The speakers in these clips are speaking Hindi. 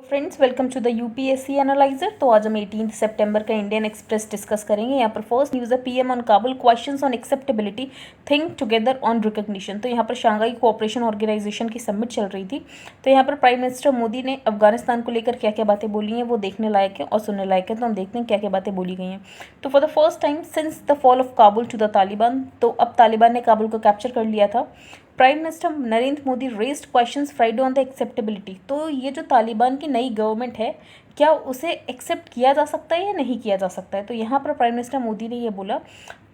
Friends, welcome to the UPSC analyser. तो आज हम 18 सितंबर का इंडियन एक्सप्रेस डिस्कस करेंगे। यहाँ पर फर्स्ट न्यूज़ है PM on Kabul, questions on acceptability, think together on recognition. तो यहाँ पर शंघाई कोऑपरेशन ऑर्गेनाइजेशन की समिट चल रही थी। तो यहाँ पर प्राइम मिनिस्टर मोदी ने अफगानिस्तान को लेकर क्या क्या बातें बोली हैं वो देखने लायक है और सुनने लायक है। तो हम देखते हैं क्या क्या बातें बोली गई हैं। तो for the first time since the fall of Kabul to the Taliban, तो अब तालिबान ने काबुल को कैप्चर कर लिया था। Prime minister Narendra Modi raised questions Friday on the acceptability. तो ये जो तालिबान की नई गवर्नमेंट है, क्या उसे एक्सेप्ट किया जा सकता है या नहीं किया जा सकता है। तो यहाँ पर प्राइम मिनिस्टर मोदी ने ये बोला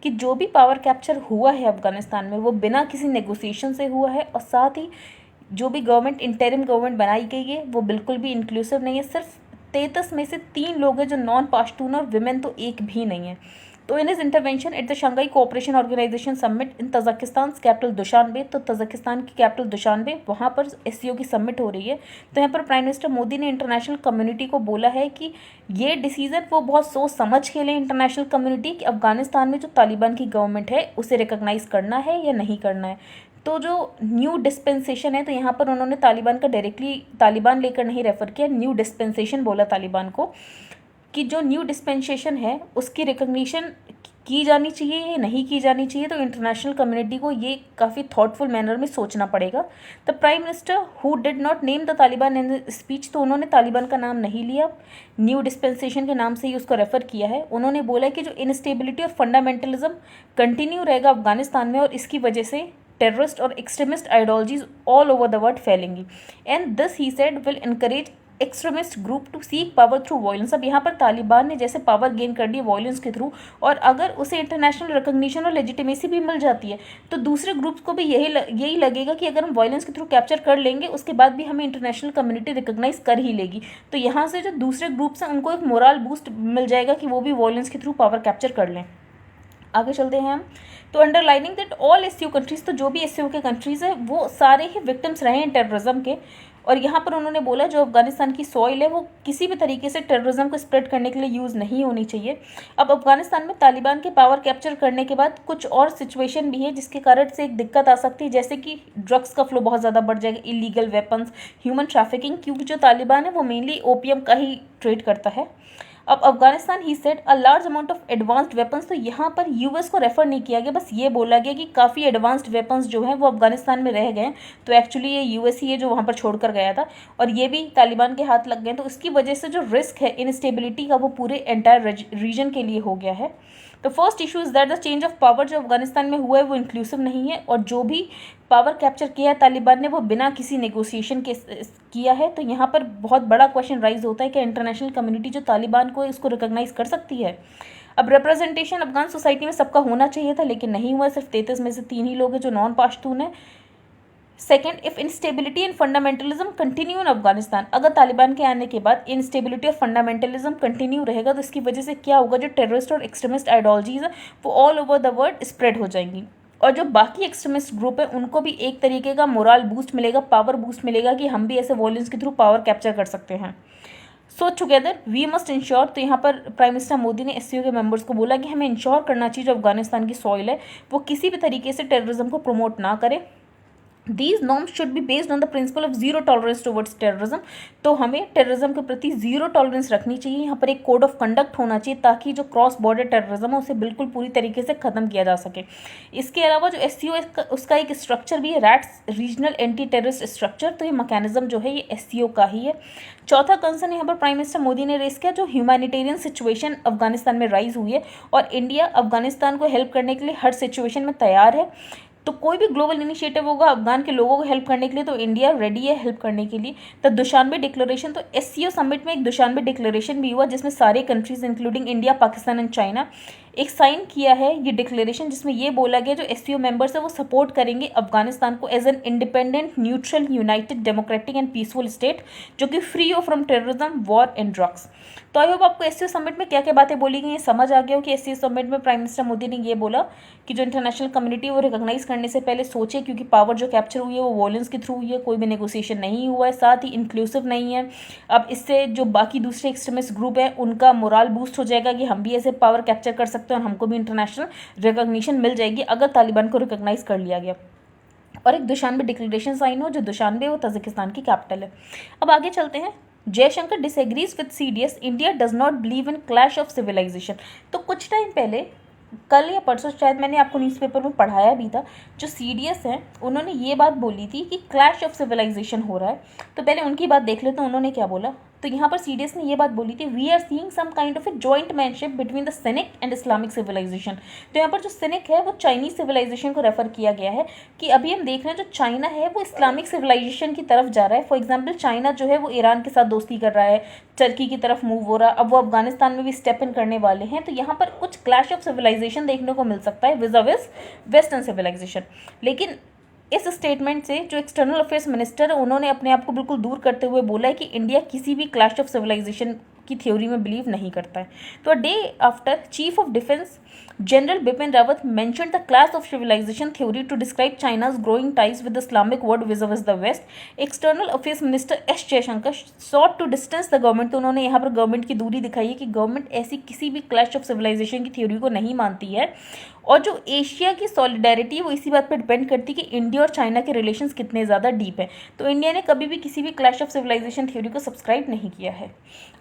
कि जो भी पावर कैप्चर हुआ है अफगानिस्तान में वो बिना किसी नेगोशिएशन से हुआ है, और साथ ही जो भी गवर्नमेंट इंटरिम गवर्नमेंट बनाई गई है वो बिल्कुल भी इंक्लूसिव नहीं है। सिर्फ 33 में से 3 लोग हैं जो नॉन पाश्तून, और विमेन तो एक भी नहीं है। तो in his intervention at the Shanghai Cooperation Organisation summit in Tajikistan capital Dushanbe, तो तजाकिस्तान की कैपिटल दुशानबे, वहाँ पर एससीओ की समिट हो रही है। तो यहाँ पर प्राइम मिनिस्टर मोदी ने इंटरनेशनल कम्युनिटी को बोला है कि ये डिसीजन वो बहुत सोच समझ के लें इंटरनेशनल कम्युनिटी, कि अफगानिस्तान में जो तालिबान की गवर्नमेंट है उसे रिकॉग्नाइज करना है या नहीं करना है। तो जो न्यू डिस्पेंसेशन है, तो यहाँ पर उन्होंने तालिबान का डायरेक्टली तालिबान लेकर नहीं रेफर किया, न्यू डिस्पेंसेशन बोला तालिबान को, कि जो न्यू डिस्पेंसेशन है उसकी रिकॉग्निशन की जानी चाहिए या नहीं की जानी चाहिए। तो इंटरनेशनल कम्युनिटी को ये काफ़ी थॉटफुल मैनर में सोचना पड़ेगा। The prime minister who did not name the Taliban in speech, तो उन्होंने तालिबान का नाम नहीं लिया, न्यू डिस्पेंसेशन के नाम से ही उसको रेफर किया है। उन्होंने बोला कि जो इनस्टेबिलिटी और फंडामेंटलिज्म कंटिन्यू रहेगा अफगानिस्तान में, और इसकी वजह से टेररिस्ट और extremist ideologies all over the world फैलेंगी, and this he said will encourage extremist group to seek power through violence. अब यहाँ पर तालिबान ने जैसे पावर गेन कर ली वायलेंस के थ्रू, और अगर उसे इंटरनेशनल रिकॉग्निशन और लेजिटिमेसी भी मिल जाती है तो दूसरे ग्रुप्स को भी यही लगेगा कि अगर हम वायलेंस के थ्रू कैप्चर कर लेंगे उसके बाद भी हमें इंटरनेशनल कम्युनिटी रिकॉग्नाइज कर ही लेगी। तो यहाँ से जो दूसरे ग्रुप्स हैं उनको एक मोरल बूस्ट मिल जाएगा कि वो भी वायलेंस के थ्रू पावर कैप्चर कर लें। आगे चलते हैं हम। तो underlining that all SCO countries, तो जो भी एससीओ के कंट्रीज हैं वो सारे ही विक्टिम्स रहे हैं टेररिज्म के। और यहाँ पर उन्होंने बोला जो अफगानिस्तान की सॉइल है वो किसी भी तरीके से टेररिज्म को स्प्रेड करने के लिए यूज़ नहीं होनी चाहिए। अब अफगानिस्तान में तालिबान के पावर कैप्चर करने के बाद कुछ और सिचुएशन भी है जिसके कारण से एक दिक्कत आ सकती है, जैसे कि ड्रग्स का फ्लो बहुत ज़्यादा बढ़ जाएगा, इलीगल वेपन्स, ह्यूमन ट्रैफिकिंग, क्योंकि जो तालिबान है वो मेनली ओपीएम का ही ट्रेड करता है। अब Afghanistan he said a large amount of advanced weapons, तो यहाँ पर यूएस को रेफर नहीं किया गया, बस ये बोला गया कि काफ़ी एडवांस्ड वेपन्स जो हैं वो अफगानिस्तान में रह गए। तो एक्चुअली ये यूएस ही है जो वहाँ पर छोड़ कर गया था, और ये भी तालिबान के हाथ लग गए। तो इसकी वजह से जो रिस्क है इनस्टेबिलिटी का वो पूरे एंटायर रीजन के लिए हो गया है। तो first issue is that the change of power जो अफगानिस्तान में हुआ है वो इंक्लूसिव नहीं है, और जो भी पावर कैप्चर किया है तालिबान ने वो बिना किसी नेगोशिएशन के किया है। तो यहाँ पर बहुत बड़ा क्वेश्चन राइज होता है कि इंटरनेशनल कम्युनिटी जो तालिबान को इसको रिकॉग्नाइज कर सकती है। अब रिप्रेजेंटेशन अफगान सोसाइटी में सबका होना चाहिए था लेकिन नहीं हुआ, सिर्फ 33 में से 3 ही लोग हैं जो नॉन पाश्तून है। Second, if instability and fundamentalism continue in Afghanistan, अगर तालिबान के आने के बाद इंस्टेबिलिटी और फंडामेंटलिज्म कंटिन्यू रहेगा तो इसकी वजह से क्या होगा, जो टेररिस्ट और एक्सट्रीमिस्ट आइडियोलॉजीज है वो all over the world spread हो जाएंगी, और जो बाकी एक्सट्रीमिस्ट ग्रुप है उनको भी एक तरीके का मोरल बूस्ट मिलेगा, पावर बूस्ट मिलेगा कि हम भी ऐसे वॉयलेंस के थ्रू पावर कैप्चर कर सकते हैं। So together we must ensure, तो यहाँ पर प्राइम मिनिस्टर मोदी ने एससीओ के मेंबर्स को बोला कि हमें इंश्योर करना चाहिए जो अफगानिस्तान की सॉइल है वो किसी भी तरीके से टेररिज्म को प्रमोट ना करे। These norms should be based on the principle of zero tolerance towards terrorism, तो हमें टेररिज्म के प्रति जीरो टॉलरेंस रखनी चाहिए। यहाँ पर एक कोड ऑफ कंडक्ट होना चाहिए ताकि जो क्रॉस बॉर्डर टेररिज्म है उसे बिल्कुल पूरी तरीके से ख़त्म किया जा सके। इसके अलावा जो एससीओ उसका एक स्ट्रक्चर भी है, rats regional anti terrorist structure, तो ये मैकेनिज्म जो है ये एससीओ का ही है। चौथा कंसर्न यहाँ पर प्राइम मिनिस्टर मोदी ने रेस किया जो ह्यूमैनिटेरियन सिचुएशन अफगानिस्तान में राइज हुई है, और इंडिया अफगानिस्तान को हेल्प करने के लिए हर सिचुएशन में तैयार है। तो कोई भी ग्लोबल इनिशिएटिव होगा अफगान के लोगों को हेल्प करने के लिए तो इंडिया रेडी है हेल्प करने के लिए। द दुशानबे डिक्लेरेशन, तो एससीओ समिट में एक दुशानबे डिक्लेरेशन भी हुआ जिसमें सारे countries including India, Pakistan and China एक साइन किया है ये डिक्लेरेशन, जिसमें ये बोला गया जो एससीओ मेंबर्स है वो सपोर्ट करेंगे अफगानिस्तान को as an independent, neutral, united, democratic and peaceful state जो कि फ्री हो from terrorism, war and drugs. तो आई होप आपको एससीओ समिट में क्या क्या बातें बोली गई हैं समझ आ गया हो कि एससीओ समिट में प्राइम मिनिस्टर मोदी ने ये बोला कि जो इंटरनेशनल कम्युनिटी वो रिकॉग्नाइज करने से पहले सोचे, क्योंकि पावर जो कैप्चर हुई है वो वॉयलेंस के थ्रू हुई है, कोई भी नेगोशिएशन नहीं हुआ है, साथ ही इंक्लूसिव नहीं है। अब इससे जो बाकी दूसरे एक्सट्रीमिस्ट ग्रुप है उनका मोरल बूस्ट हो जाएगा कि हम भी ऐसे पावर कैप्चर कर सकते हैं और हमको भी इंटरनेशनल रिकॉग्निशन मिल जाएगी अगर तालिबान को रिकॉग्नाइज कर लिया गया। और एक दुशानबे डिक्लेरेशन साइन हो, जो दुशानबे वो तजाकिस्तान की कैपिटल है। अब आगे चलते हैं। Jaishankar disagrees with CDS, India does not believe in clash of civilisation. तो कुछ टाइम पहले, कल या परसों शायद, मैंने आपको न्यूज़पेपर में पढ़ाया भी था, जो CDS हैं उन्होंने ये बात बोली थी कि क्लैश ऑफ सिविलाइजेशन हो रहा है। तो पहले उनकी बात देख लेते हैं उन्होंने क्या बोला। तो यहाँ पर CDS ने ये बात बोली थी, we are seeing some kind of a joint manship between the sinic and Islamic civilisation. तो यहाँ पर जो सिनिक है वो चाइनीज सिविलाइजेशन को रेफर किया गया है कि अभी हम देख रहे हैं जो चाइना है वो इस्लामिक सिविलाइजेशन की तरफ जा रहा है। फॉर एग्जाम्पल चाइना जो है वो ईरान के साथ दोस्ती कर रहा है, टर्की की तरफ मूव हो रहा है, अब वो अफगानिस्तान में भी स्टेप इन करने वाले हैं। तो यहाँ पर कुछ क्लैश ऑफ सिविलाइजेशन देखने को मिल सकता है विज़ वेस्टर्न सिविलाइजेशन। लेकिन इस स्टेटमेंट से जो एक्सटर्नल अफेयर्स मिनिस्टर है उन्होंने अपने आप को बिल्कुल दूर करते हुए बोला है कि इंडिया किसी भी क्लैश ऑफ सिविलाइजेशन की थ्योरी में बिलीव नहीं करता है। तो day after chief of defence general Bipin Rawat mentioned the clash of civilization theory to describe China's growing ties with the Islamic world vis-a-vis the West. External Affairs Minister S. Jaishankar sought to distance the government. तो उन्होंने यहाँ पर गवर्नमेंट की दूरी दिखाई है कि गवर्नमेंट ऐसी किसी भी क्लैश ऑफ सिविलाइजेशन की थ्योरी को नहीं मानती है। और जो एशिया की सॉलिडारिटी है वो इसी बात पर डिपेंड करती है कि इंडिया और चाइना के रिलेशंस कितने ज़्यादा डीप हैं। तो इंडिया ने कभी भी किसी भी क्लैश ऑफ सिविलाइजेशन थ्योरी को सब्सक्राइब नहीं किया है।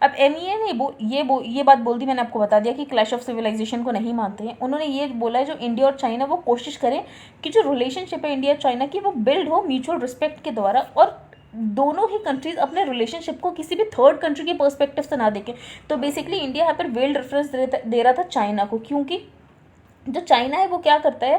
अब MEA ने ये बात बोल दी, मैंने आपको बता दिया कि क्लैश ऑफ सिविलाइजेशन को नहीं मानते हैं। उन्होंने ये बोला है जो इंडिया और चाइना वो कोशिश करें कि जो रिलेशनशिप है इंडिया और चाइना की वो बिल्ड हो म्यूचुअल रिस्पेक्ट के द्वारा, और दोनों ही कंट्रीज अपने रिलेशनशिप को किसी भी थर्ड कंट्री के पर्सपेक्टिव से ना देखें। तो बेसिकली इंडिया यहाँ पर वेल्ड रेफरेंस दे रहा था चाइना को, क्योंकि जो चाइना है वो क्या करता है,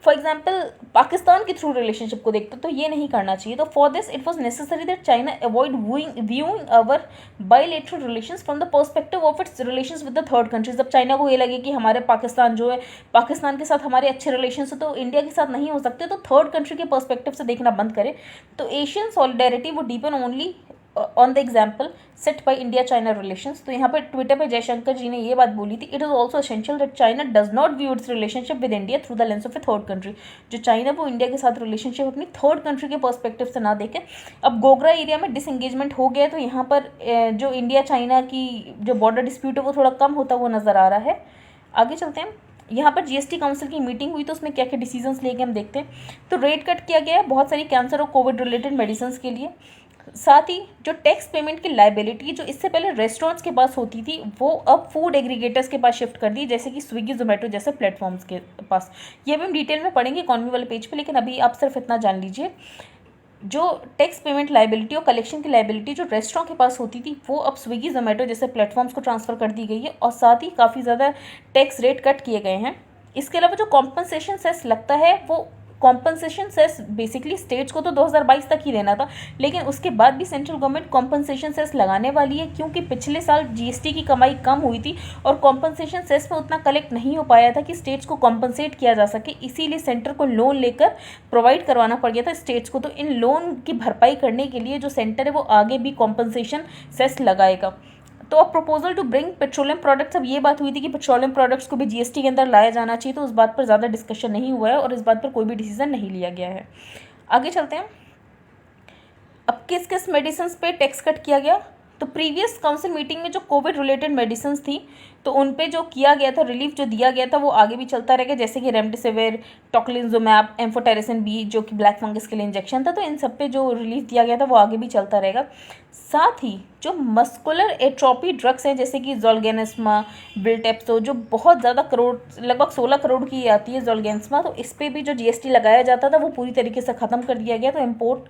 फॉर एग्जाम्पल पाकिस्तान के थ्रू रिलेशनशिप को देखते, तो ये नहीं करना चाहिए। तो for this it was necessary that China avoid viewing our bilateral relations from the perspective of its relations with the third countries. जब चाइना को ये लगे कि हमारे पाकिस्तान जो है, पाकिस्तान के साथ हमारे अच्छे रिलेशन है तो इंडिया के साथ नहीं हो सकते, तो थर्ड कंट्री के पर्सपेक्टिव से देखना बंद करे। तो एशियन सॉलिडारिटी वो deepen only on the example set by India China relations. तो यहाँ पर ट्विटर पे जयशंकर जी ने ये बात बोली थी, it is also essential that China does not view it's relationship with India through the lens of A third country. जो चाइना वो इंडिया के साथ रिलेशनशिप अपनी थर्ड कंट्री के पर्सपेक्टिव से ना देखे। अब गोगरा एरिया में डिसएंगेजमेंट हो गया, तो यहाँ पर जो इंडिया चाइना की जो बॉर्डर डिस्प्यूट है वो थोड़ा कम होता हुआ नजर आ रहा है। आगे चलते हैं। यहाँ पर GST काउंसिल की मीटिंग हुई तो उसमें क्या क्या डिसीजंस लिए गए हम देखते हैं। तो रेट कट किया गया है बहुत सारी कैंसर और कोविड रिलेटेड मेडिसिन के लिए। साथ ही जो टैक्स पेमेंट की लाइबिलिटी जो इससे पहले रेस्टोरेंट्स के पास होती थी वो अब फूड एग्रीगेटर्स के पास शिफ्ट कर दी, जैसे कि स्विगी जोमेटो जैसे प्लेटफॉर्म्स के पास। ये भी हम डिटेल में पढ़ेंगे इकॉनमी वाले पेज पे, लेकिन अभी आप सिर्फ इतना जान लीजिए, जो टैक्स पेमेंट लाइबिलिटी और कलेक्शन की लाइबिलिटी जो रेस्टोरेंट के पास होती थी वो अब स्विगी जोमेटो जैसे प्लेटफॉर्म्स को ट्रांसफ़र कर दी गई है, और साथ ही काफ़ी ज़्यादा टैक्स रेट कट किए गए हैं। इसके अलावा जो कॉम्पनसेशन सेस लगता है वो कॉम्पनसेशन सेस बेसिकली स्टेट्स को तो 2022 तक ही देना था, लेकिन उसके बाद भी सेंट्रल गवर्नमेंट कॉम्पनसेशन सेस लगाने वाली है, क्योंकि पिछले साल GST की कमाई कम हुई थी और कॉम्पनसेशन सेस में उतना कलेक्ट नहीं हो पाया था कि स्टेट्स को कॉम्पनसेट किया जा सके। इसीलिए सेंटर को लोन लेकर प्रोवाइड करवाना पड़ गया था स्टेट्स को। तो इन लोन की भरपाई करने के लिए जो सेंटर है वो आगे भी कॉम्पनसेशन सेस लगाएगा। तो अब proposal to bring petroleum products, अब ये बात हुई थी कि पेट्रोलियम प्रोडक्ट्स को भी GST के अंदर लाया जाना चाहिए, तो उस बात पर ज़्यादा डिस्कशन नहीं हुआ है और इस बात पर कोई भी डिसीजन नहीं लिया गया है। आगे चलते हैं। अब किस किस मेडिसिन पे टैक्स कट किया गया, तो प्रीवियस काउंसिल मीटिंग में जो कोविड रिलेटेड मेडिसिन थी तो उन पे जो किया गया था, रिलीफ जो दिया गया था वो आगे भी चलता रहेगा, जैसे कि रेमडेसिविर, टोक्लिंजुमैब, एम्फोटेरिसिन बी जो कि ब्लैक फंगस के लिए इंजेक्शन था, तो इन सब पे जो रिलीफ दिया गया था वो आगे भी चलता रहेगा। साथ ही जो मस्कुलर एट्रोपी ड्रग्स हैं जैसे कि जोल्गेन्समा, बिल्टेप्सो, जो बहुत ज़्यादा करोड़, लगभग 16 करोड़ की आती है जोल्गेन्समा, तो इस पर भी जो GST लगाया जाता था वो पूरी तरीके से ख़त्म कर दिया गया। तो इम्पोर्ट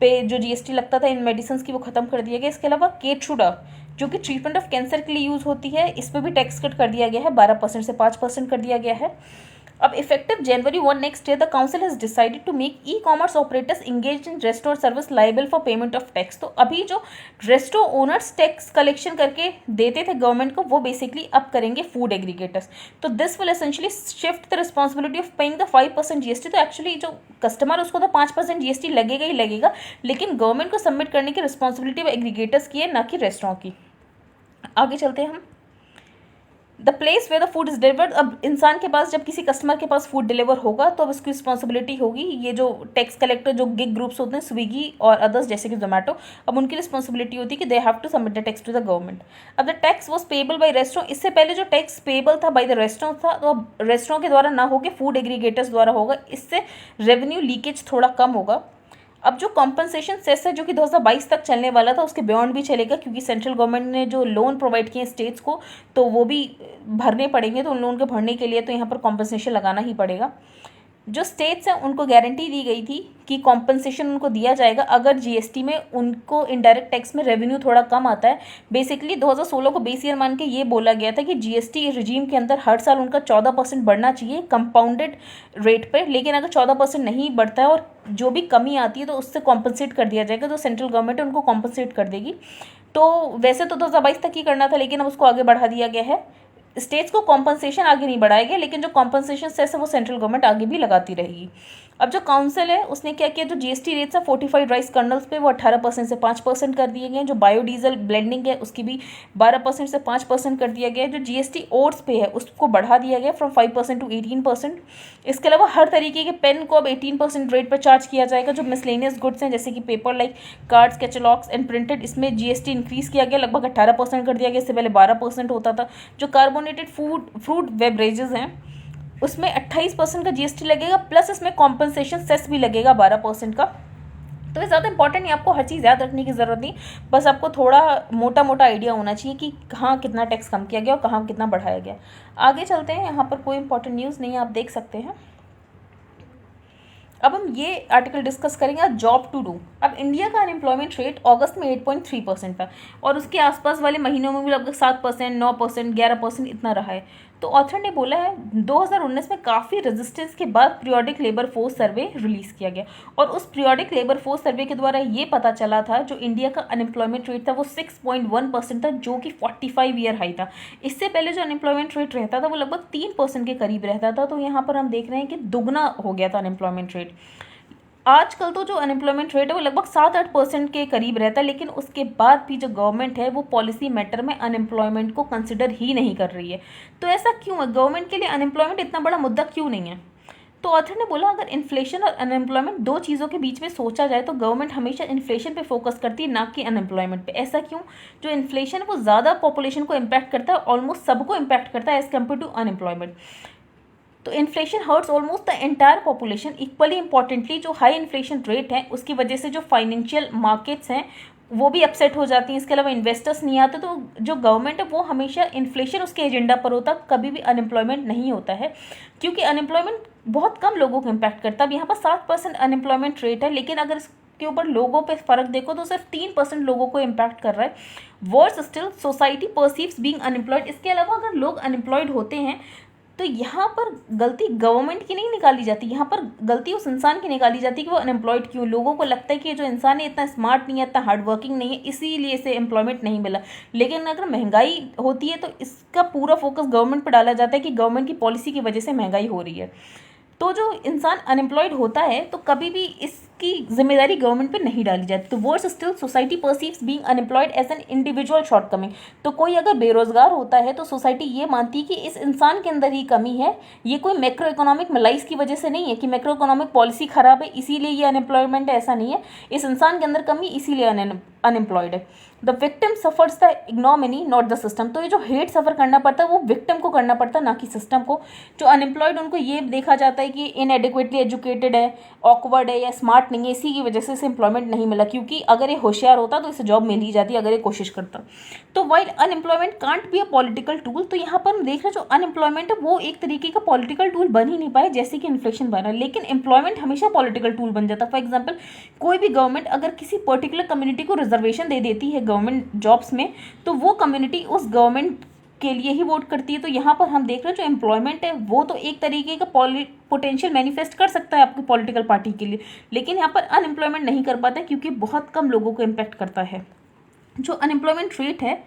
पे जो GST लगता था इन मेडिसिन की वो ख़त्म कर दिया गया। इसके अलावा केट्रुडा जो कि ट्रीटमेंट ऑफ कैंसर के लिए यूज़ होती है, इस पर भी टैक्स कट कर दिया गया है, 12% से 5% कर दिया गया है। अब effective January 1 next year the council has decided to make e-commerce operators engage in restaurant service liable for payment of tax. तो अभी जो रेस्टोरेंट ओनर्स टैक्स कलेक्शन करके देते थे गवर्नमेंट को वो बेसिकली अब करेंगे फूड एग्रीगेटर्स। तो this will essentially shift the responsibility of paying the 5% GST। तो एक्चुअली जो कस्टमर उसको तो 5% GST लगेगा ही लगेगा, लेकिन गवर्नमेंट को सबमिट करने की रिस्पॉन्सिबिलिटी एग्रीगेटर्स की है, ना कि रेस्टोरेंट की। आगे चलते हैं हम। The place way the food is delivered, अब इंसान के पास जब किसी कस्टमर के पास फूड डिलीवर होगा तो अब उसकी रिस्पॉन्सिबिलिटी होगी। ये जो टैक्स कलेक्टर जो गिग ग्रुप्स होते हैं स्विगी और अदर्स जैसे कि जोमेटो, अब उनकी रिस्पॉन्सिबिलिटी होती है कि they have to submit the tax to the government. अब the tax was payable by restaurant, इससे पहले जो टैक्स पेबल था बाई द रेस्टोरेंट था, तो अब रेस्टोरेंट के द्वारा ना होकर फूड एग्रीगेटर्स द्वारा होगा। इससे रेवेन्यू लीकेज थोड़ा कम होगा। अब जो कॉम्पनसेशन सेस है जो कि 2022 तक चलने वाला था उसके बियॉन्ड भी चलेगा, क्योंकि सेंट्रल गवर्नमेंट ने जो लोन प्रोवाइड किए स्टेट्स को तो वो भी भरने पड़ेंगे, तो उन लोन के भरने के लिए तो यहाँ पर कॉम्पनसेशन लगाना ही पड़ेगा। जो स्टेट्स हैं उनको गारंटी दी गई थी कि कॉम्पनसेशन उनको दिया जाएगा अगर जीएसटी में उनको इनडायरेक्ट टैक्स में रेवेन्यू थोड़ा कम आता है। बेसिकली 2016 को बेस ईयर मान के ये बोला गया था कि जीएसटी रिजीम के अंदर हर साल उनका 14% बढ़ना चाहिए कंपाउंडेड रेट पे, लेकिन अगर 14% नहीं बढ़ता है और जो भी कमी आती है तो उससे कॉम्पनसेट कर दिया जाएगा, तो सेंट्रल गवर्नमेंट उनको कॉम्पनसेट कर देगी। तो वैसे तो 2022 तक ही करना था, लेकिन अब उसको आगे बढ़ा दिया गया है। स्टेट्स को कॉम्पनसेशन आगे नहीं बढ़ाया गया, लेकिन जो कॉम्पनसेशन सेस है वो सेंट्रल गवर्नमेंट आगे भी लगाती रहेगी। अब जो काउंसिल है उसने क्या किया, जो जीएसटी रेट्स है फोर्टिफाइड राइस कर्नल्स पे वो 18% से 5% कर दिए गए हैं। जो बायोडीजल ब्लेंडिंग है उसकी भी 12% से 5% कर दिया गया है। जो जीएसटी ओट्स पे है उसको बढ़ा दिया गया फ्रॉम 5% टू 18%। इसके अलावा हर तरीके के पेन को अब 18% रेट पर चार्ज किया जाएगा। जो मिसलेनियस गुड्स हैं जैसे कि paper like cards, catalogues and printed, इसमें जीएसटी इंक्रीज किया गया, लगभग 18% कर दिया गया, इससे पहले 12% होता था। जो कार्बोनेटेड फ्रूट बेवरेजेस हैं उसमें 28% का जीएसटी लगेगा, प्लस इसमें कॉम्पनसेशन सेस भी लगेगा 12% का। तो ये ज़्यादा इंपॉर्टेंट नहीं, आपको हर चीज़ याद रखने की ज़रूरत नहीं, बस आपको थोड़ा मोटा मोटा आइडिया होना चाहिए कि कहाँ कितना टैक्स कम किया गया और कहाँ कितना बढ़ाया गया। आगे चलते हैं, यहाँ पर कोई इंपॉर्टेंट न्यूज़ नहीं है, आप देख सकते हैं। अब हम ये आर्टिकल डिस्कस करेंगे जॉब टू डू। अब इंडिया का अनएम्प्लॉयमेंट रेट अगस्त में 8.3% था और उसके आसपास वाले महीनों में भी लगभग 7%, 9%, 11% इतना रहा है। तो ऑथर ने बोला है 2019 में काफ़ी रेजिस्टेंस के बाद periodic labour force survey release किया गया और उस पीरियोडिक लेबर फोर्स सर्वे के द्वारा ये पता चला था जो इंडिया का अनएम्प्लॉयमेंट रेट था वो 6.1% था, जो कि 45 ईयर हाई था। इससे पहले जो अनएम्प्लॉयमेंट रेट रहता था वो लगभग 3% के करीब रहता था। तो यहाँ पर हम देख रहे हैं कि दुगना हो गया था अनएम्प्लॉयमेंट रेट। आजकल तो जो अनएम्प्लॉयमेंट रेट है वो लगभग 7-8% के करीब रहता है, लेकिन उसके बाद भी जो गवर्नमेंट है वो पॉलिसी मैटर में अनएम्प्लॉयमेंट को कंसिडर ही नहीं कर रही है। तो ऐसा क्यों है, गवर्नमेंट के लिए अनएम्प्लॉयमेंट इतना बड़ा मुद्दा क्यों नहीं है? तो ऑथर ने बोला अगर इन्फ्लेशन और अनएम्प्लॉयमेंट दो चीज़ों के बीच में सोचा जाए तो गवर्नमेंट हमेशा इन्फ्लेशन पे फोकस करती है, ना कि अनएम्प्लॉयमेंट पे। ऐसा क्यों? जो इन्फ्लेशन है वो ज़्यादा पॉपुलेशन को इम्पैक्ट करता है, ऑलमोस्ट सबको इम्पैक्ट करता है एज कम्पेयर टू अनएम्प्लॉयमेंट। तो inflation hurts almost the entire population equally. Importantly जो हाई इन्फ्लेशन रेट है उसकी वजह से जो फाइनेंशियल मार्केट्स हैं वो भी अपसेट हो जाती हैं, इसके अलावा इन्वेस्टर्स नहीं आते। तो जो गवर्नमेंट है वो हमेशा इन्फ्लेशन उसके एजेंडा पर होता, कभी भी अनएम्प्लॉयमेंट नहीं होता है, क्योंकि अनएम्प्लॉयमेंट बहुत कम लोगों को इम्पैक्ट करता है। अब यहाँ पर 7% अनएम्प्लॉयमेंट रेट है, लेकिन अगर के ऊपर लोगों पे फर्क देखो तो सिर्फ 3% लोगों को इम्पैक्ट कर रहा है। Worse still society perceives being unemployed. इसके अलावा अगर लोग अनएम्प्लॉयड होते हैं तो यहाँ पर गलती गवर्नमेंट की नहीं निकाली जाती, यहाँ पर गलती उस इंसान की निकाली जाती है कि वो अनएम्प्लॉयड क्यों। लोगों को लगता है कि जो इंसान है इतना स्मार्ट नहीं है, इतना हार्ड वर्किंग नहीं है, इसीलिए इसे एम्प्लॉयमेंट नहीं मिला। लेकिन अगर महंगाई होती है तो इसका पूरा फोकस गवर्नमेंट पर डाला जाता है कि गवर्नमेंट की पॉलिसी की वजह से महंगाई हो रही है। तो जो इंसान अनएम्प्लॉयड होता है तो कभी भी इसकी जिम्मेदारी गवर्नमेंट पे नहीं डाली जाती। तो worse still society perceives being unemployed as an individual shortcoming. तो कोई अगर बेरोजगार होता है तो सोसाइटी ये मानती है कि इस इंसान के अंदर ही कमी है, ये कोई मैक्रो इकोनॉमिक मलाइज की वजह से नहीं है कि मैक्रो इकोनॉमिक पॉलिसी खराब है इसीलिए ये अनएम्प्लॉयमेंट है, ऐसा नहीं है। इस इंसान के अंदर कमी इसीलिए अनएम्प्लॉयड है। The victim suffers the ignominy not the system. तो ये जो हेट सफ़र करना पड़ता है वो विक्टिम को करना पड़ता है, ना कि सिस्टम को। जो अनएम्प्लॉयड उनको ये देखा जाता है कि इनएडिक्वेटली एजुकेटेड है, ऑकवर्ड है या स्मार्ट नहीं है, इसी की वजह से इसे एम्प्लॉयमेंट नहीं मिला, क्योंकि अगर ये होशियार होता तो इसे जॉब मिल ही जाती अगर ये कोशिश करता। तो while unemployment can't be a political tool, तो यहाँ पर हम देख रहे हैं जो अनएम्प्लॉयमेंट है वो एक तरीके का पॉलिटिकल टूल बन ही नहीं पाए जैसे कि इन्फ्लेशन बना, लेकिन एम्प्लॉयमेंट हमेशा पॉलिटिकल टूल बन जाता। फॉर एग्जाम्पल कोई भी गवर्नमेंट अगर किसी पर्टिकुलर कम्युनिटी को रिजर्वेशन दे देती है गवर्नमेंट जॉब्स में तो वो कम्युनिटी उस गवर्नमेंट के लिए ही वोट करती है। तो यहाँ पर हम देख रहे हैं जो एम्प्लॉयमेंट है वो तो एक तरीके का पोटेंशियल मैनिफेस्ट कर सकता है आपकी पॉलिटिकल पार्टी के लिए, लेकिन यहाँ पर अनएम्प्लॉयमेंट नहीं कर पाता है क्योंकि बहुत कम लोगों को इम्पैक्ट करता है। जो अनएम्प्लॉयमेंट रेट है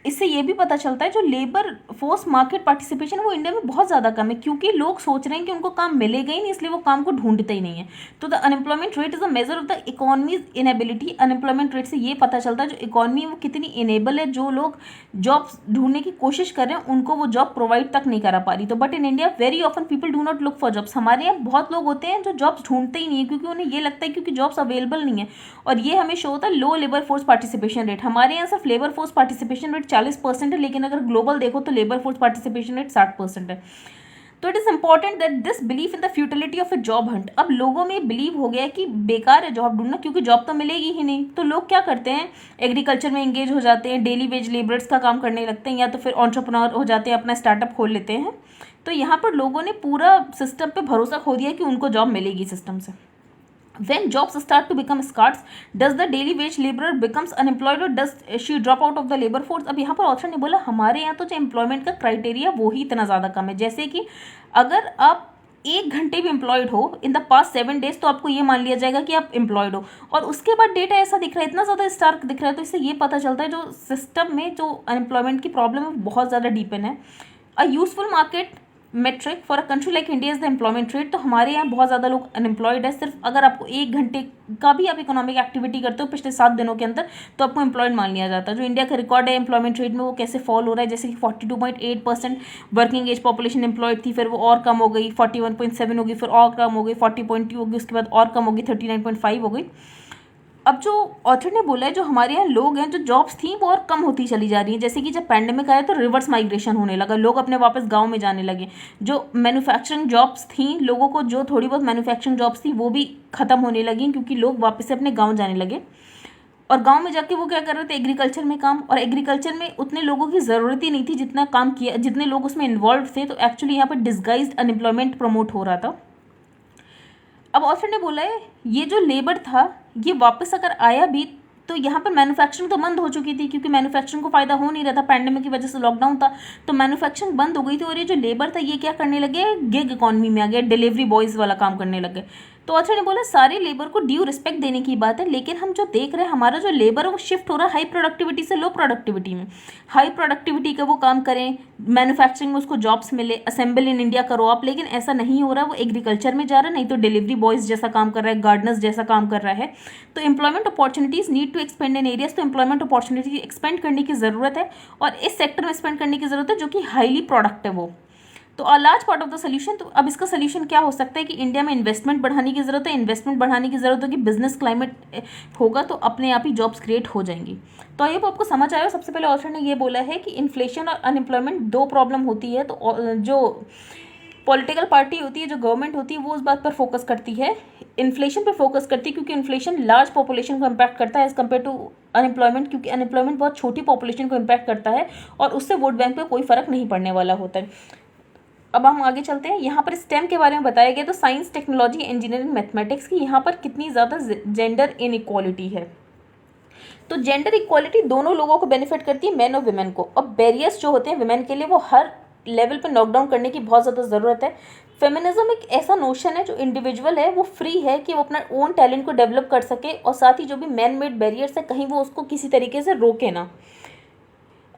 इससे ये भी पता चलता है जो लेबर फोर्स मार्केट पार्टिसिपेशन वो इंडिया में बहुत ज़्यादा कम है, क्योंकि लोग सोच रहे हैं कि उनको काम मिलेगा ही नहीं, इसलिए वो काम को ढूंढते ही नहीं है। तो the unemployment rate is a measure of the economies inability. Unemployment rate से ये पता चलता है जो इकोनॉमी है वो कितनी इनेबल है, जो लोग जॉब्स ढूंढने की कोशिश कर रहे हैं उनको वो जॉब प्रोवाइड तक नहीं करा पा रही। तो but in India very often people do not look for jobs. हमारे यहाँ बहुत लोग होते हैं जो जॉब्स ढूंढते ही नहीं है क्योंकि उन्हें ये लगता है क्योंकि जॉब्स अवेलेबल नहीं है, और ये हमें शो होता है लो लेबर फोर्स पार्टिसिपेशन रेट। हमारे यहाँ सिर्फ लेबर फोर्स पार्टिसिपेशन रेट 40% है, लेकिन अगर ग्लोबल देखो तो लेबर फोर्स पार्टिसिपेशन रेट 60% है। तो it is important that this belief in the futility of A job Hunt. अब लोगों में बिलीव हो गया है कि बेकार है जॉब ढूंढना, क्योंकि जॉब तो मिलेगी ही नहीं। तो लोग क्या करते हैं, एग्रीकल्चर में एंगेज हो जाते हैं, डेली वेज लेबरर्स का काम करने लगते हैं, या तो फिर एंटरप्रेन्योर हो जाते हैं, अपना स्टार्टअप खोल लेते हैं। तो यहाँ पर लोगों ने पूरा सिस्टम पे भरोसा खो दिया कि उनको जॉब मिलेगी सिस्टम से। When jobs start to become scarce, does the daily wage laborer becomes unemployed or does she drop out of the labor force? अब यहाँ पर ऑथर ने बोला हमारे यहाँ तो जो एम्प्लॉयमेंट का क्राइटेरिया वो ही इतना ज़्यादा कम है। जैसे कि अगर आप 1 घंटे भी एम्प्लॉयड हो इन द पास्ट 7 डेज तो आपको ये मान लिया जाएगा कि आप एम्प्लॉयड हो। और उसके बाद डेटा ऐसा दिख रहा है, इतना ज़्यादा स्टार्क दिख रहा है, तो इससे ये पता चलता है जो सिस्टम में जो अनएम्प्लॉयमेंट की प्रॉब्लम है बहुत ज़्यादा डीपन है। A useful market metric for a country like India is the employment rate. तो हमारे यहाँ बहुत ज़्यादा लोग अनएम्प्लॉयड है। सिर्फ अगर आपको 1 घंटे का भी आप इकोनॉमिक एक्टिविटी करते हो पिछले 7 दिनों के अंदर तो आपको एम्प्लॉयड मान लिया जाता है। जो इंडिया का रिकॉर्ड है एम्प्लॉयमेंट रेट में वो कैसे फॉल हो रहा है, जैसे कि 42.8% वर्किंग एज पॉपुलेशन एम्प्लॉयड थी, फिर वो और कम हो गई 41.7 हो गई, फिर और कम हो गई 40.2 हो गई, उसके बाद और कम हो गई 39.5 हो गई। अब जो ऑथर ने बोला है जो हमारे यहाँ लोग हैं जो जॉब्स थी वो और कम होती चली जा रही हैं। जैसे कि जब पैंडेमिक आया तो रिवर्स माइग्रेशन होने लगा, लोग अपने वापस गांव में जाने लगे। जो मैन्युफैक्चरिंग जॉब्स थी, लोगों को जो थोड़ी बहुत मैन्युफैक्चरिंग जॉब्स थी वो भी ख़त्म होने लगी क्योंकि लोग वापस से अपने गाँव जाने लगे। और गांव में जाके वो क्या कर रहे थे, एग्रीकल्चर में काम। और एग्रीकल्चर में उतने लोगों की ज़रूरत ही नहीं थी जितना काम किया, जितने लोग उसमें इन्वॉल्व थे। तो एक्चुअली यहाँ पर डिस्गाइज्ड अनएम्प्लॉयमेंट प्रमोट हो रहा था। अब ऑथर ने बोला है ये जो लेबर था ये वापस अगर आया भी तो यहाँ पर मैन्युफैक्चरिंग तो बंद हो चुकी थी क्योंकि मैन्युफैक्चरिंग को फायदा हो नहीं रहा था, पैंडेमिक की वजह से लॉकडाउन था, तो मैन्युफैक्चरिंग बंद हो गई थी। और ये जो लेबर था ये क्या करने लगे, गिग इकॉनमी में आ गया, डिलीवरी बॉयज़ वाला काम करने लगे। तो ऑथर ने बोला सारे लेबर को ड्यू रिस्पेक्ट देने की बात है, लेकिन हम जो देख रहे हैं हमारा जो लेबर है वो शिफ्ट हो रहा है हाई प्रोडक्टिविटी से लो प्रोडक्टिविटी में। हाई प्रोडक्टिविटी का वो काम करें, मैन्युफैक्चरिंग में उसको जॉब्स मिले, असेंबल इन इंडिया करो आप, लेकिन ऐसा नहीं हो रहा। वो एग्रीकल्चर में जा रहा है, नहीं तो डिलीवरी बॉयज़ जैसा काम कर रहा है, गार्डनर्स जैसा काम कर रहा है। तो employment opportunities need to expand in areas. तो एम्प्लॉयमेंट अपॉर्चुनिटी एक्सपेंड करने की ज़रूरत है और इस सेक्टर में स्पेंड करने की ज़रूरत है जो कि हाईली प्रोडक्टिव हो। तो a large part of the solution, तो अब इसका सोल्यूशन क्या हो सकता है कि इंडिया में इन्वेस्टमेंट बढ़ाने की ज़रूरत है। इन्वेस्टमेंट बढ़ाने की ज़रूरत होगी, बिजनेस क्लाइमेट होगा तो अपने आप ही जॉब्स क्रिएट हो जाएंगी। तो ये आपको समझ आया। सबसे पहले ऑथर ने ये बोला है कि इन्फ्लेशन और अनएम्प्लॉयमेंट दो प्रॉब्लम होती है। तो जो पॉलिटिकल पार्टी होती है, जो गवर्नमेंट होती है, वो उस बात पर फोकस करती है, इन्फ्लेशन पर फोकस करती है, क्योंकि इन्फ्लेशन लार्ज पॉपुलेशन को इम्पैक्ट करता है एज़ कम्पेयर टू अनएम्प्लॉयमेंट, क्योंकि अनएम्प्लॉयमेंट बहुत छोटी पॉपुलेशन को इम्पैक्ट करता है और उससे वोट बैंक पे कोई फर्क नहीं पड़ने वाला होता है। अब हम आगे चलते हैं। यहाँ पर स्टेम के बारे में बताया गया, तो साइंस, टेक्नोलॉजी, इंजीनियरिंग, मैथमेटिक्स की यहाँ पर कितनी ज़्यादा जेंडर इनइक्वालिटी है। तो जेंडर इक्वालिटी दोनों लोगों को बेनिफिट करती है, मेन और वुमेन को। अब बैरियर्स जो होते हैं वुमेन के लिए वो हर लेवल पर नॉकडाउन करने की बहुत ज़्यादा ज़रूरत है। फेमिनिज्म एक ऐसा नोशन है जो इंडिविजुअल है वो फ्री है कि वो अपना ओन टैलेंट को डेवलप कर सके और साथ ही जो भी मैन मेड बैरियर्स है कहीं वो उसको किसी तरीके से रोके ना।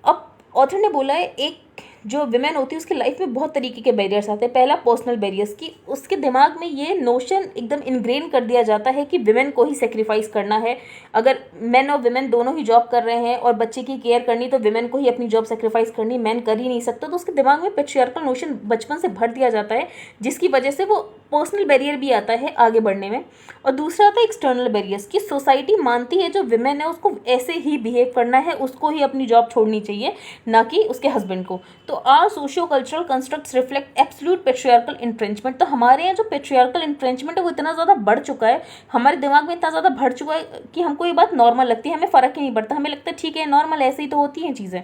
अब ऑथर ने बोला है एक जो विमेन होती है उसकी लाइफ में बहुत तरीके के बैरियर्स आते हैं। पहला पर्सनल बैरियर्स की उसके दिमाग में ये नोशन एकदम इनग्रेन कर दिया जाता है कि विमेन को ही सेक्रीफाइस करना है। अगर मेन और विमेन दोनों ही जॉब कर रहे हैं और बच्चे की केयर करनी तो विमेन को ही अपनी जॉब सेक्रीफाइस करनी, मैन कर ही नहीं सकता। तो उसके दिमाग में पेट्रियार्कल नोशन बचपन से भर दिया जाता है जिसकी वजह से वो पर्सनल बैरियर भी आता है आगे बढ़ने में। और दूसरा आता है एक्सटर्नल बैरियर्स की सोसाइटी मानती है जो विमेन है उसको ऐसे ही बिहेव करना है, उसको ही अपनी जॉब छोड़नी चाहिए ना कि उसके हस्बैंड को। तो are socio cultural constructs reflect absolute patriarchal entrenchment. तो हमारे यहाँ जो पेट्रियार्कल इंट्रेंचमेंट है वो इतना ज़्यादा बढ़ चुका है, हमारे दिमाग में इतना ज़्यादा भर चुका है कि हमको ये बात नॉर्मल लगती है, हमें फ़र्क ही नहीं पड़ता, हमें लगता है ठीक है नॉर्मल ऐसे ही तो होती हैं चीज़ें।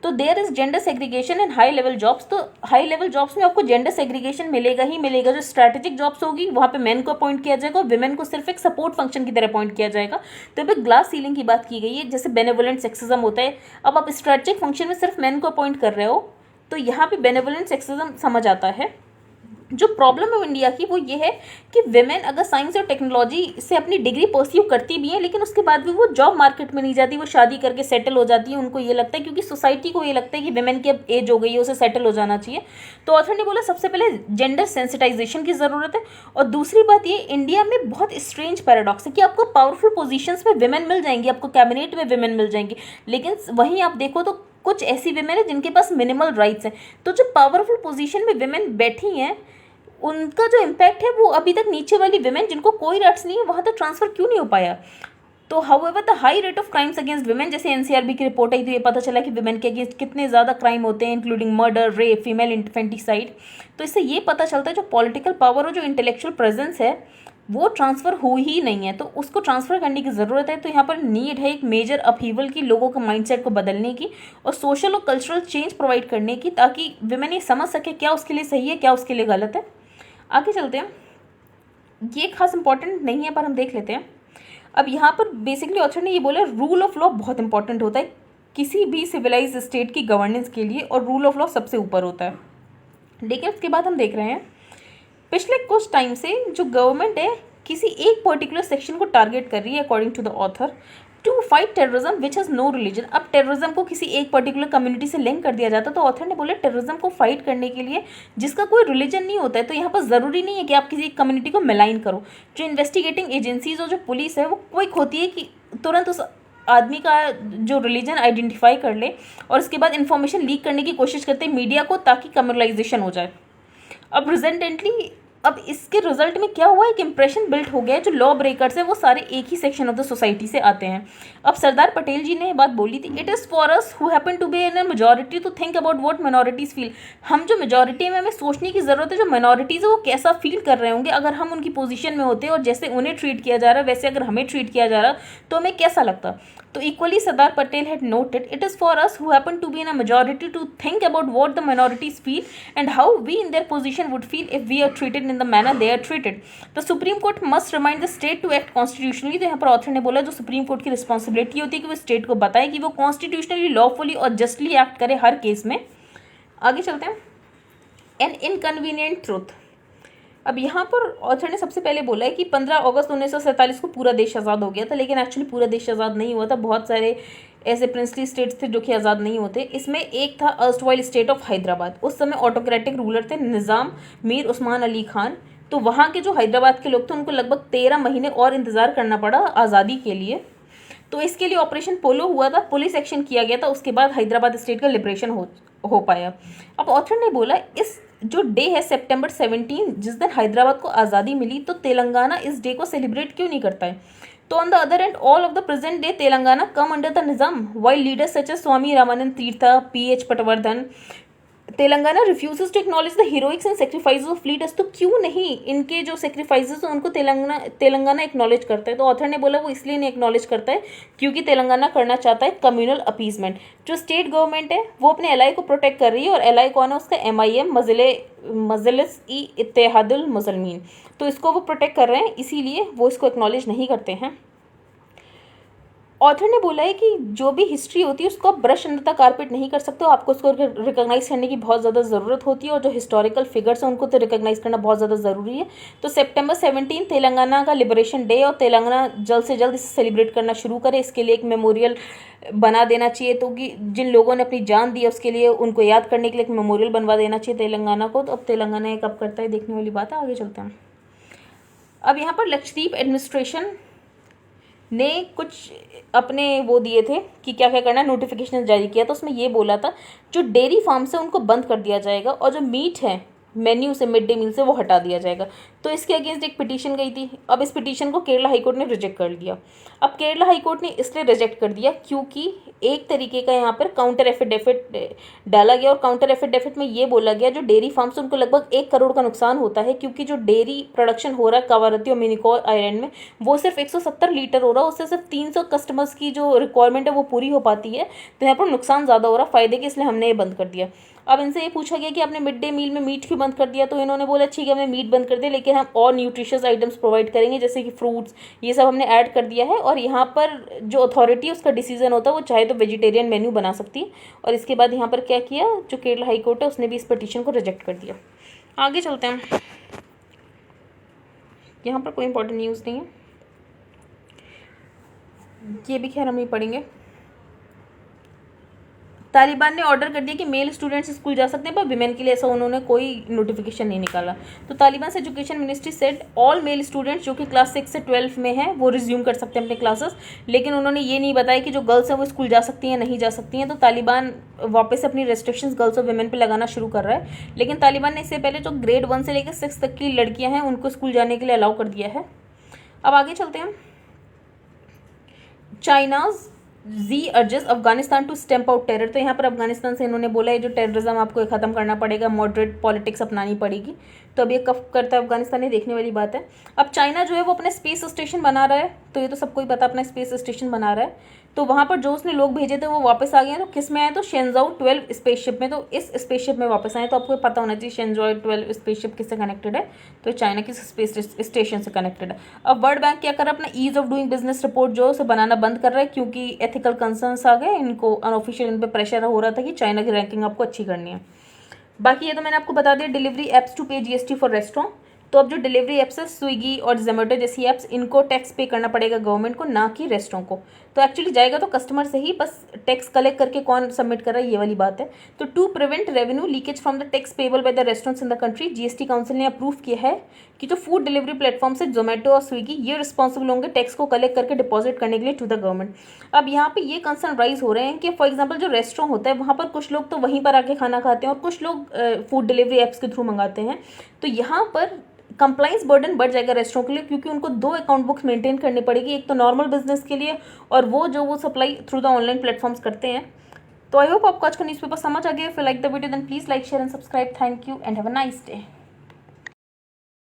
तो there is gender segregation in high level jobs. तो हाई लेवल जॉब्स में आपको जेंडर सेग्रीगेशन मिलेगा ही मिलेगा। जो स्ट्रैटेजिक जॉब्स होगी वहाँ पे मेन को अपॉइंट किया जाएगा और विमेन को सिर्फ एक सपोर्ट फंक्शन की तरह अपॉइंट किया जाएगा। तो अभी ग्लास सीलिंग की बात की गई है, जैसे बेनेवोलेंट सेक्सिज्म होता है। अब आप स्ट्रैटेजिक फंक्शन में सिर्फ मेन को अपॉइंट कर रहे हो तो यहाँ पे बेनेवोलेंट सेक्सिज्म समझ आता है। जो प्रॉब्लम है इंडिया की वो ये है कि विमेन अगर साइंस और टेक्नोलॉजी से अपनी डिग्री परस्यू करती भी है लेकिन उसके बाद भी वो जॉब मार्केट में नहीं जाती, वो शादी करके सेटल हो जाती है। उनको ये लगता है क्योंकि सोसाइटी को ये लगता है कि विमेन की अब एज हो गई है, उसे सेटल हो जाना चाहिए। तो ऑथर ने बोला सबसे पहले जेंडर सेंसिटाइजेशन की ज़रूरत है। और दूसरी बात ये इंडिया में बहुत स्ट्रेंज पैराडॉक्स है कि आपको पावरफुल पोजीशंस में विमेन मिल जाएंगी, आपको कैबिनेट में विमेन मिल जाएंगी, लेकिन वहीं आप देखो तो कुछ ऐसी विमेन है जिनके पास मिनिमल राइट्स हैं। तो जो पावरफुल पोजीशन में विमेन बैठी हैं उनका जो इम्पैक्ट है वो अभी तक नीचे वाली विमेन जिनको कोई राइट्स नहीं है वहाँ तक ट्रांसफ़र क्यों नहीं हो पाया। तो however the high rate of crimes against women, जैसे एनसीआरबी की रिपोर्ट आई तो ये पता चला कि वुमेन के अगेंस्ट कितने ज़्यादा क्राइम होते हैं, including murder, rape, female infanticide. तो इससे ये पता चलता है जो पॉलिटिकल पावर और जो इंटेलेक्चुअल प्रेजेंस है वो ट्रांसफ़र हो ही नहीं है, तो उसको ट्रांसफ़र करने की ज़रूरत है। तो यहाँ पर नीड है एक मेजर अपहीवल की, लोगों का माइंडसेट को बदलने की और सोशल और कल्चरल चेंज प्रोवाइड करने की, ताकि वुमेन ये समझ सके क्या उसके लिए सही है, क्या उसके लिए गलत है। आगे चलते हैं, ये खास इंपॉर्टेंट नहीं है पर हम देख लेते हैं। अब यहाँ पर बेसिकली ऑथर ने ये बोला रूल ऑफ लॉ बहुत इंपॉर्टेंट होता है किसी भी सिविलाइज स्टेट की गवर्नेंस के लिए, और रूल ऑफ लॉ सबसे ऊपर होता है। लेकिन उसके बाद हम देख रहे हैं पिछले कुछ टाइम से जो गवर्नमेंट है किसी एक पर्टिकुलर सेक्शन को टारगेट कर रही है according to the author to fight terrorism which has no religion. अब टेररिज्म को किसी एक पर्टिकुलर कम्युनिटी से लिंक कर दिया जाता, तो ऑथर ने बोला टेररिज्म को फाइट करने के लिए जिसका कोई रिलीजन नहीं होता है, तो यहाँ पर ज़रूरी नहीं है कि आप किसी एक कम्युनिटी को मेलाइन करो। जो इन्वेस्टिगेटिंग एजेंसीज और जो पुलिस है वो क्विक होती है कि तुरंत उस आदमी का जो रिलीजन आइडेंटिफाई कर ले और उसके बाद इंफॉर्मेशन लीक करने की कोशिश करते हैं मीडिया को, ताकि कम्युनलाइजेशन हो जाए। अब रिजेंटेंटली अब इसके रिजल्ट में क्या हुआ, एक इंप्रेशन बिल्ट हो गया है जो लॉ ब्रेकर्स है वो सारे एक ही सेक्शन ऑफ द सोसाइटी से आते हैं। अब सरदार पटेल जी ने ये बात बोली थी, it is for us who happen to be in a majority to think about what minorities feel. हम जो मेजॉरिटी में, हमें सोचने की ज़रूरत है जो माइनॉरिटीज़ है वो कैसा फील कर रहे होंगे अगर हम उनकी पोजीशन में होते और जैसे उन्हें ट्रीट किया जा रहा है वैसे अगर हमें ट्रीट किया जा रहा तो हमें कैसा लगता। तो equally Sardar Patel had noted it is for us who happen to be in a majority to think about what the minorities feel and how we in their position would feel if we are treated in the manner they are treated. The Supreme Court must remind the state to act constitutionally. तो यहाँ पर ऑथर ने बोला जो सुप्रीम कोर्ट की रिस्पॉन्सिबिलिटी होती है कि वो स्टेट को बताए कि वो कॉन्स्टिट्यूशनली, लॉफुली और जस्टली एक्ट करे हर केस में। आगे चलते हैं, एन इनकन्वीनियंट ट्रूथ। अब यहाँ पर ऑथर ने सबसे पहले बोला है कि 15 अगस्त 1947 को पूरा देश आज़ाद हो गया था, लेकिन एक्चुअली पूरा देश आज़ाद नहीं हुआ था। बहुत सारे ऐसे प्रिंसली स्टेट्स थे जो कि आज़ाद नहीं होते। इसमें एक था अर्स्टवाइल स्टेट ऑफ हैदराबाद। उस समय ऑटोक्रेटिक रूलर थे निज़ाम मीर उस्मान अली खान। तो वहाँ के जो हैदराबाद के लोग थे उनको लगभग 13 महीने और इंतज़ार करना पड़ा आज़ादी के लिए। तो इसके लिए ऑपरेशन पोलो हुआ था, पुलिस एक्शन किया गया था, उसके बाद हैदराबाद स्टेट का लिबरेशन हो पाया। अब ऑथर ने बोला इस जो डे है सितंबर 17 जिस दिन हैदराबाद को आज़ादी मिली, तो तेलंगाना इस डे को सेलिब्रेट क्यों नहीं करता है। तो on the other end all of the present day Telangana come under the Nizam while leaders such as Swami Ramanand Tirtha, PH Patwardhan, Telangana refuses to acknowledge the heroics and sacrifices of leaders. तो क्यों नहीं इनके जो सेक्रीफाइसेस हैं उनको तेलंगाना एक्नॉलेज करता है। तो ऑथर ने बोला वो इसलिए नहीं एक्नॉलेज करता है क्योंकि तेलंगाना करना चाहता है कम्युनल अपीजमेंट। जो स्टेट गवर्नमेंट है वो अपने एलाई को प्रोटेक्ट कर रही है, और एलाई कौन है उसका MIM मजलिस-ई-इत्तेहादुल मुसलमीन। तो इसको वो प्रोटेक्ट कर रहे हैं, इसीलिए वो इसको एक्नॉलेज नहीं करते हैं। ऑथर ने बोला है कि जो भी हिस्ट्री होती है उसको आप ब्रश अंडर द कारपेट नहीं कर सकते हो, आपको उसको रिकॉग्नाइज करने की बहुत ज़्यादा ज़रूरत होती है, और जो हिस्टोरिकल फिगर्स हैं उनको तो रिकॉग्नाइज करना बहुत ज़्यादा ज़रूरी है। तो सितंबर 17 तेलंगाना का लिबरेशन डे, और तेलंगाना जल्द से जल्द इसे सेलिब्रेट करना शुरू करे। इसके लिए एक मेमोरियल बना देना चाहिए, तो कि जिन लोगों ने अपनी जान दी है उसके लिए उनको याद करने के लिए एक मेमोरियल बनवा देना चाहिए तेलंगाना को। तो अब तेलंगाना ये कब करता है देखने वाली बात है। आगे चलते हैं। अब यहाँ पर लक्षद्वीप एडमिनिस्ट्रेशन ने कुछ अपने वो दिए थे कि क्या क्या करना है, नोटिफिकेशन जारी किया। तो उसमें ये बोला था जो डेयरी फार्म्स है उनको बंद कर दिया जाएगा, और जो मीट है मेन्यू से, मिड डे मील से, वो हटा दिया जाएगा। तो इसके अगेंस्ट एक पिटीशन गई थी। अब इस पिटीशन को केरला हाईकोर्ट ने रिजेक्ट कर दिया। अब केरला हाईकोर्ट ने इसलिए रिजेक्ट कर दिया क्योंकि एक तरीके का यहाँ पर काउंटर एफिडेविट डाला गया, और काउंटर एफिडेविट में ये बोला गया जो डेयरी फार्म्स उनको लगभग 1 करोड़ का नुकसान होता है, क्योंकि जो डेयरी प्रोडक्शन हो रहा है कावारती और मिनिकॉय आइलैंड में वो सिर्फ 170 लीटर हो रहा है, उससे सिर्फ 300 कस्टमर्स की जो रिक्वायरमेंट है वो पूरी हो पाती है। तो यहाँ पर नुकसान ज़्यादा हो रहा है फ़ायदे के, इसलिए हमने ये बंद कर दिया। अब इनसे ये पूछा गया कि आपने मिड डे मील में मीट क्यों बंद कर दिया। तो इन्होंने बोला ठीक है हमने मीट बंद कर दिया, लेकिन हम और न्यूट्रिशियस आइटम्स प्रोवाइड करेंगे जैसे कि फ्रूट्स, ये सब हमने ऐड कर दिया है। और यहाँ पर जो अथॉरिटी है उसका डिसीजन होता है, वो चाहे तो वेजिटेरियन मेन्यू बना सकती है। और इसके बाद यहाँ पर क्या किया, जो केरला हाईकोर्ट है उसने भी इस पिटीशन को रिजेक्ट कर दिया। आगे चलते हैं। यहाँ पर कोई इंपॉर्टेंट न्यूज़ नहीं है, ये भी खैर हम नहीं पढ़ेंगे। तालिबान ने ऑर्डर कर दिया कि मेल स्टूडेंट्स स्कूल जा सकते हैं, पर विमेन के लिए ऐसा उन्होंने कोई नोटिफिकेशन नहीं निकाला। तो तालिबान से education ministry said all mail students जो कि क्लास 6 से 12 में हैं वो रिज्यूम कर सकते हैं अपने क्लासेस, लेकिन उन्होंने ये नहीं बताया कि जो गर्ल्स हैं वो स्कूल जा सकती हैं नहीं जा सकती हैं। तो तालिबान वापस अपनी रेस्ट्रिक्शंस गर्ल्स और विमेन पर लगाना शुरू कर रहा है, लेकिन तालिबान ने इससे पहले जो ग्रेड 1 से लेकर 6 तक की लड़कियाँ हैं उनको स्कूल जाने के लिए अलाउ कर दिया है। अब आगे चलते हैं। China's Xi urges Afghanistan to stamp out terror. तो यहाँ पर अफगानिस्तान से इन्होंने बोला है जो टेररिज्म आपको ख़त्म करना पड़ेगा, मॉडरेट पॉलिटिक्स अपनानी पड़ेगी। तो अब ये कब करता है अफगानिस्तान, ये देखने वाली बात है। अब चाइना जो है वो अपना स्पेस स्टेशन बना रहा है, तो ये तो सबको ही पता अपना स्पेस स्टेशन बना रहा है। तो वहाँ पर जो उसने लोग भेजे थे वो वापस आ गए हैं। तो किस में आए, तो शेंजाओ 12 स्पेसशिप में, तो इस स्पेसशिप में वापस आए। तो आपको पता होना चाहिए शेंजाओ 12 स्पेसशिप किससे कनेक्टेड है, तो चाइना की स्पेस स्टेशन से कनेक्टेड है। अब वर्ल्ड बैंक क्या कर रहा है, अपना ease of doing business report जो उसे बनाना बंद कर रहा है, क्योंकि एथिकल कंसर्न्स आ गए इनको, अनऑफिशियल इन पर प्रेशर हो रहा था कि चाइना की रैंकिंग आपको अच्छी करनी है। बाकी ये तो मैंने आपको बता दिया, डिलीवरी एप्स टू पे जीएसटी फॉर रेस्टोरेंट। तो अब जो डिलीवरी एप्स है स्विगी और जोमेटो जैसी एप्स, इनको टैक्स पे करना पड़ेगा गवर्नमेंट को, ना कि रेस्टोरेंट को। तो एक्चुअली जाएगा तो कस्टमर से ही, बस टैक्स कलेक्ट करके कौन सबमिट कर रहा है ये वाली बात है। तो to prevent revenue leakage from the tax payable by the restaurants in the country, GST council ने अप्रूव किया है कि जो फूड डिलीवरी प्लेटफॉर्म से जोमेटो और स्विगी ये रिस्पॉन्सिबल होंगे टैक्स को कलेक्ट करके डिपॉजिट करने के लिए टू द गवर्नमेंट। अब यहाँ पे ये कंसर्न राइज हो रहे हैं कि फॉर एग्जाम्पल जो रेस्टोरेंट होता है वहाँ पर कुछ लोग तो वहीं पर आके खाना खाते हैं और कुछ लोग फूड डिलीवरी एप्स के थ्रू मंगाते हैं। तो यहाँ पर कंप्लाइंस बर्डन बढ़ जाएगा रेस्टोरेंट के लिए, क्योंकि उनको 2 अकाउंट बुक्स मेंटेन करनी पड़ेगी, एक तो नॉर्मल बिजनेस के लिए और वो जो वो supply through the online platforms करते हैं। तो आई होप आपको आज का न्यूज़पेपर समझ आ गया। If you like the video then please like share and subscribe. Thank you and have a nice day.